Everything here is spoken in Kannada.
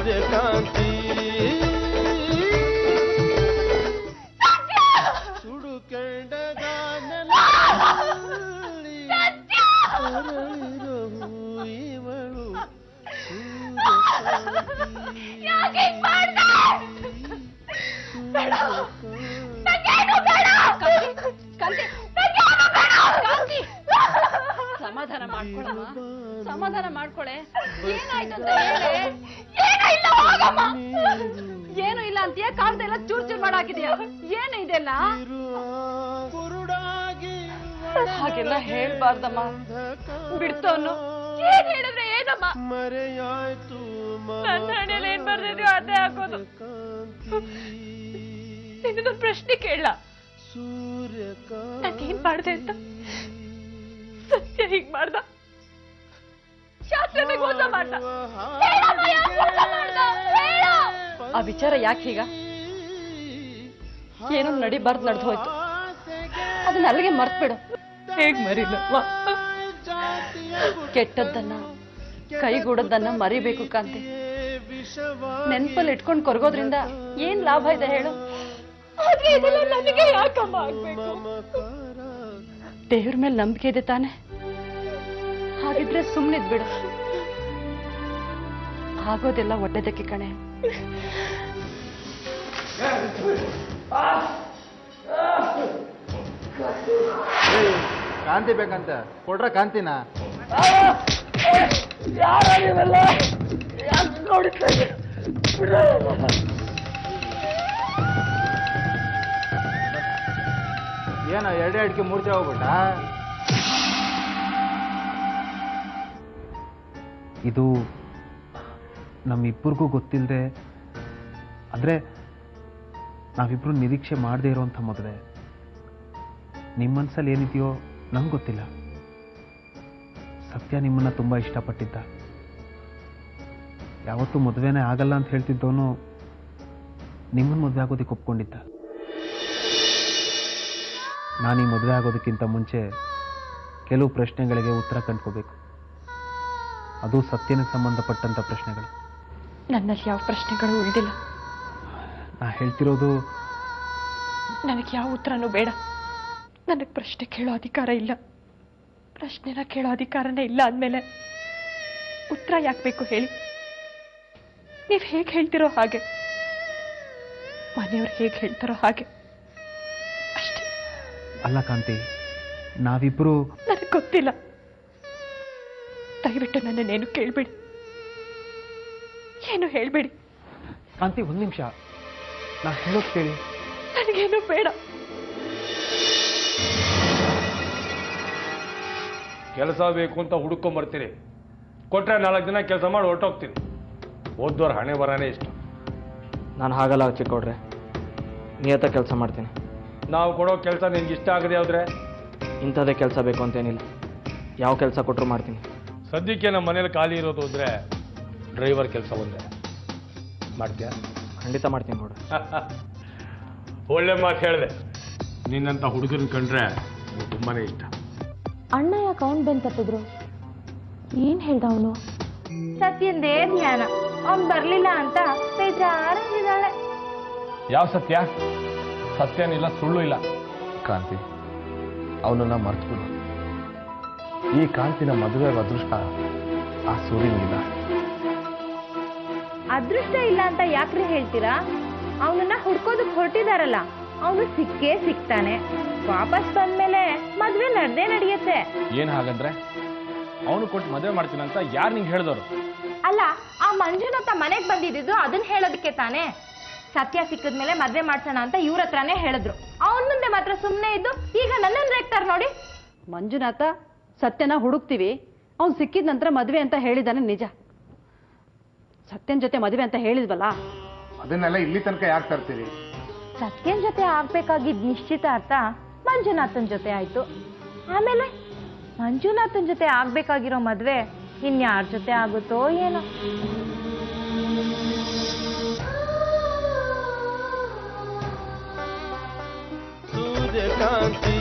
ಸೂರ್ಯಕಾಂತಿ ಸುಡು ಕೆಂಡಗಾನಲ್ಲಿ ಅರಳಿರೋ ಇವಳು ಸಮಾಧಾನ ಮಾಡ್ಕೊಳಮ್ಮ, ಸಮಾಧಾನ ಮಾಡ್ಕೊಳೆ. ಏನಾಯ್ತು ಅಂತ ಏನು ಇಲ್ಲ ಅಂತೀಯ, ಕಾಲ್ದೆಲ್ಲ ಚೂರ್ ಚೂರ್ ಮಾಡಾಕಿದ್ಯಾ, ಏನು ಇದೆಲ್ಲ? ಹಾಗೆಲ್ಲ ಹೇಳ್ಬಾರ್ದಮ್ಮ, ಬಿಡ್ತವನು. ಏನ್ ಹೇಳಿದ್ರೆ ಏನಮ್ಮ? ಮರೆಯಾಯ್ತು ನನ್ನ ಹಣೆಯಲ್ಲಿ ಏನ್ ಬರ್ದಿದ್ಯೋ ಅದೇ ಹಾಕೋದು. ನಿನ್ನದೊಂದು ಪ್ರಶ್ನೆ ಕೇಳ, ನಾನೇನ್ ಮಾಡ್ದೆ ಅಂತ? ಸತ್ಯ ಹೀಗ್ ಮಾಡ್ದ, ಶಾಸ್ತ್ರಕ್ಕೆ ಮೋಸ ಮಾಡ್ದ. ಆ ವಿಚಾರ ಯಾಕೆ ಹೀಗ? ಏನೋ ನಡಿಬಾರ್ದು ನಡೆದು ಹೋಯ್ತು, ಅದನ್ನ ಅಲ್ಲಿಗೆ ಮರ್ತ್ಬಿಡು. ಹೇಗ್ ಮರಿಲ್ಲವಾ? ಕೆಟ್ಟದ್ದನ್ನ ಕೈಗೂಡದ್ದನ್ನ ಮರಿಬೇಕು ಕಾಂತಿ. ನೆನ್ಪಲ್ಲಿ ಇಟ್ಕೊಂಡು ಕೊರಗೋದ್ರಿಂದ ಏನ್ ಲಾಭ ಇದೆ ಹೇಳು? ಆದ್ರೆ ಇದೆಲ್ಲ ನನಗೆ ಯಾಕಮ್ಮ ಆಗ್ಬೇಕು? ದೇವ್ರ ಮೇಲೆ ನಂಬಿಕೆ ಇದೆ ತಾನೆ? ಹಾಗಿದ್ರೆ ಸುಮ್ಮನಿದ್ ಬಿಡು. ಆಗೋದೆಲ್ಲ ಒಡ್ಡದಕ್ಕೆ ಕಣೆ. ಕಾಂತಿ ಬೇಕಂತ ಕೊಡ್ರ ಕಾಂತಿನ? ಏನೋ ಎರಡೇ ಅಡಿಕೆ ಮೂರ್ತಿ ಹೋಗ್ಬಿಟ್ಟ? ಇದು ನಮ್ಮಿಬ್ಬರಿಗೂ ಗೊತ್ತಿಲ್ಲದೆ, ಅಂದರೆ ನಾವಿಬ್ಬರು ನಿರೀಕ್ಷೆ ಮಾಡದೇ ಇರೋವಂಥ ಮದುವೆ. ನಿಮ್ಮ ಮನಸ್ಸಲ್ಲಿ ಏನಿದೆಯೋ ನಂಗೆ ಗೊತ್ತಿಲ್ಲ. ಸತ್ಯ ನಿಮ್ಮನ್ನು ತುಂಬ ಇಷ್ಟಪಟ್ಟಿದ್ದ. ಯಾವತ್ತೂ ಮದುವೆನೇ ಆಗಲ್ಲ ಅಂತ ಹೇಳ್ತಿದ್ದವನು ನಿಮ್ಮನ್ನು ಮದುವೆ ಆಗೋದಕ್ಕೆ ಒಪ್ಕೊಂಡಿದ್ದ. ನಾನು ಈ ಮದುವೆ ಆಗೋದಕ್ಕಿಂತ ಮುಂಚೆ ಕೆಲವು ಪ್ರಶ್ನೆಗಳಿಗೆ ಉತ್ತರ ಕಂಡ್ಕೋಬೇಕು. ಅದು ಸತ್ಯನಿಗೆ ಸಂಬಂಧಪಟ್ಟಂಥ ಪ್ರಶ್ನೆಗಳು. ನನ್ನಲ್ಲಿ ಯಾವ ಪ್ರಶ್ನೆಗಳು ಉಳಿದಿಲ್ಲ. ನಾ ಹೇಳ್ತಿರೋದು, ನನಗೆ ಯಾವ ಉತ್ತರನೂ ಬೇಡ. ನನಗೆ ಪ್ರಶ್ನೆ ಕೇಳೋ ಅಧಿಕಾರ ಇಲ್ಲ. ಪ್ರಶ್ನೆನ ಕೇಳೋ ಅಧಿಕಾರನೇ ಇಲ್ಲ ಅಂದಮೇಲೆ ಉತ್ತರ ಯಾಕೆ ಬೇಕು ಹೇಳಿ? ನೀವು ಹೇಗೆ ಹೇಳ್ತಿರೋ ಹಾಗೆ, ಮನೆಯವ್ರು ಹೇಗೆ ಹೇಳ್ತಾರೋ ಹಾಗೆ ಅಷ್ಟೇ. ಅಲ್ಲ ಕಾಂತಿ, ನಾವಿಬ್ಬರು. ನನಗೆ ಗೊತ್ತಿಲ್ಲ. ದಯವಿಟ್ಟು ನನ್ನನ್ನೇನು ಕೇಳಬೇಡಿ, ಏನು ಹೇಳಬೇಡಿ. ಕಾಂತಿ, ಒಂದು ನಿಮಿಷ, ನಾ ಹೇಳೋದು ಕೇಳಿ. ನನಗೇನು ಬೇಡ. ಕೆಲಸ ಬೇಕು ಅಂತ ಹುಡುಕೊಂಬರ್ತೀರಿ, ಕೊಟ್ಟರೆ 4 ದಿನ ಕೆಲಸ ಮಾಡಿ ಹೊರಟೋಗ್ತೀನಿ. ಓದ್ದೋರ್ ಹಣೆ ಬರಾನೇ ಇಷ್ಟ. ನಾನು ಹಾಗಲ್ಲ ಚಿಕ್ಕವ್ರೆ, ನಿಯತ ಕೆಲಸ ಮಾಡ್ತೀನಿ. ನಾವು ಕೊಡೋ ಕೆಲಸ ನಿನ್ಗೆ ಇಷ್ಟ ಆಗದೆ ಹೋದ್ರೆ? ಇಂಥದ್ದೇ ಕೆಲಸ ಬೇಕು ಅಂತೇನಿಲ್ಲ, ಯಾವ ಕೆಲಸ ಕೊಟ್ಟರು ಮಾಡ್ತೀನಿ. ಸದ್ಯಕ್ಕೆ ನಮ್ಮ ಮನೇಲಿ ಖಾಲಿ ಇರೋದು ಅಂದರೆ ಡ್ರೈವರ್ ಕೆಲಸ ಒಂದೇ. ಮಾಡ್ತೀಯಾ? ಖಂಡಿತ ಮಾಡ್ತೀನಿ ನೋಡ್ರಿ. ಒಳ್ಳೆ ಮಾತು ಹೇಳಿದೆ. ನಿನ್ನಂಥ ಹುಡುಗರನ್ನ ಕಂಡ್ರೆ ತುಂಬಾ ಇಷ್ಟ. ಅಣ್ಣ ಯಾಕೆ ಅವನು ಬೆಂತತ್ತಿದ್ರು? ಏನ್ ಹೇಳ್ದ ಅವನು? ಸತ್ಯಂದೇ ಜ್ಞಾನ, ಅವನ್ ಬರ್ಲಿಲ್ಲ ಅಂತ ಬೇಜಾರಾಗಿದ್ದಾಳೆ. ಯಾವ ಸತ್ಯ? ಸತ್ಯನಿಲ್ಲ, ಸುಳ್ಳು ಇಲ್ಲ. ಕಾಂತಿ, ಅವನನ್ನ ಮರ್ತ್ಬಿಡು. ಈ ಕಾಂತಿನ ಮದುವೆ ಅದೃಷ್ಟ ಆ ಸೂರ್ಯನಿಗಿಲ್ಲ. ಅದೃಷ್ಟ ಇಲ್ಲ ಅಂತ ಯಾಕ್ರಿ ಹೇಳ್ತೀರಾ? ಅವನನ್ನ ಹುಡ್ಕೋದಕ್ ಹೊರಟಿದಾರಲ್ಲ, ಅವನು ಸಿಕ್ಕೇ ಸಿಗ್ತಾನೆ. ವಾಪಸ್ ಬಂದ್ಮೇಲೆ ಮದ್ವೆ ನಡೆಯುತ್ತೆ. ಏನ್ ಹಾಗಂದ್ರೆ? ಅವನು ಕೊಟ್ಟು ಮದುವೆ ಮಾಡ್ತೀನಿ ಅಂತ ಯಾರು ನಿಂಗೆ ಹೇಳಿದವರು? ಅಲ್ಲ, ಆ ಮಂಜುನಾಥ ಮನೆಗ್ ಬಂದಿದ್ದು ಅದನ್ನ ಹೇಳೋದಕ್ಕೆ ತಾನೇ. ಸತ್ಯ ಸಿಕ್ಕದ್ಮೇಲೆ ಮದ್ವೆ ಮಾಡ್ಸೋಣ ಅಂತ ಇವ್ರ ಹತ್ರನೇ ಹೇಳಿದ್ರು. ಅವನ್ ಮುಂದೆ ಮಾತ್ರ ಸುಮ್ನೆ ಇದ್ದು ಈಗ ನನ್ನನ್ನು ರೇಗ್ತಾರ ನೋಡಿ. ಮಂಜುನಾಥ ಸತ್ಯನ ಹುಡುಕ್ತಿವಿ, ಅವ್ನು ಸಿಕ್ಕಿದ ನಂತರ ಮದುವೆ ಅಂತ ಹೇಳಿದಾನೆ ನಿಜ. ಸತ್ಯನ್ ಜೊತೆ ಮದುವೆ ಅಂತ ಹೇಳಿದ್ವಲ್ಲ, ಅದನ್ನೆಲ್ಲ ಇಲ್ಲಿ ತನಕ ಯಾಕೆ ತರ್ತೀರಿ? ಸತ್ಯನ್ ಜೊತೆ ಆಗ್ಬೇಕಾಗಿದ್ ನಿಶ್ಚಿತಾರ್ಥ ಮಂಜುನಾಥನ್ ಜೊತೆ ಆಯ್ತು. ಆಮೇಲೆ ಮಂಜುನಾಥನ್ ಜೊತೆ ಆಗ್ಬೇಕಾಗಿರೋ ಮದ್ವೆ ಇನ್ಯಾರ ಜೊತೆ ಆಗುತ್ತೋ ಏನೋ. ಸೂರ್ಯಕಾಂತಿ